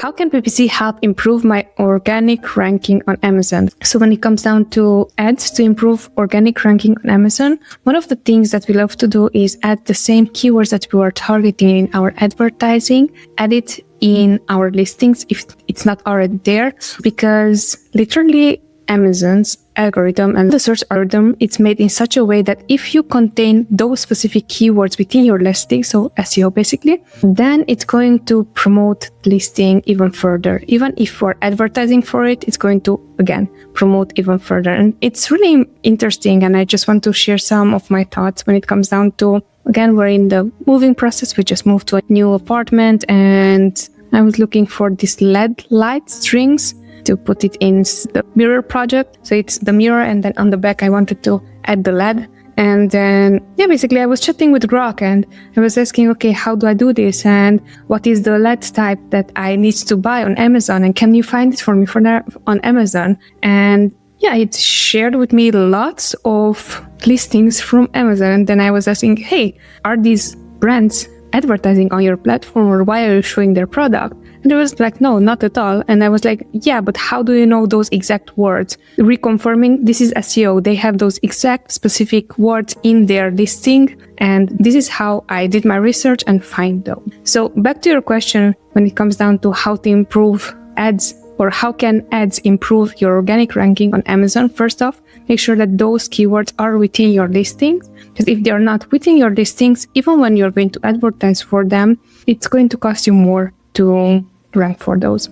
how can PPC help improve my organic ranking on Amazon? So when it comes down to ads to improve organic ranking on Amazon, one of the things that we love to do is add the same keywords that we are targeting in our advertising, add it in our listings if it's not already there, because literally Amazon's algorithm and the search algorithm, it's made in such a way that if you contain those specific keywords within your listing, so SEO basically, then it's going to promote the listing even further. Even if we're advertising for it, it's going to, again, promote even further. And it's really interesting. And I just want to share some of my thoughts when it comes down to, again, we're in the moving process. We just moved to a new apartment and I was looking for these LED light strings to put it in the mirror project. So it's the mirror, and then on the back I wanted to add the LED. And then, basically I was chatting with Grok and I was asking, okay, how do I do this? And what is the LED type that I need to buy on Amazon? And can you find it for me on Amazon? And it shared with me lots of listings from Amazon. And then I was asking, hey, are these brands advertising on your platform, or why are you showing their product? And it was like, no, not at all. And I was like, but how do you know those exact words? Reconfirming, this is SEO. They have those exact specific words in their listing. And this is how I did my research and find them. So back to your question, when it comes down to how to improve ads, or how can ads improve your organic ranking on Amazon? First off, make sure that those keywords are within your listings. Because if they're not within your listings, even when you're going to advertise for them, it's going to cost you more to rank for those.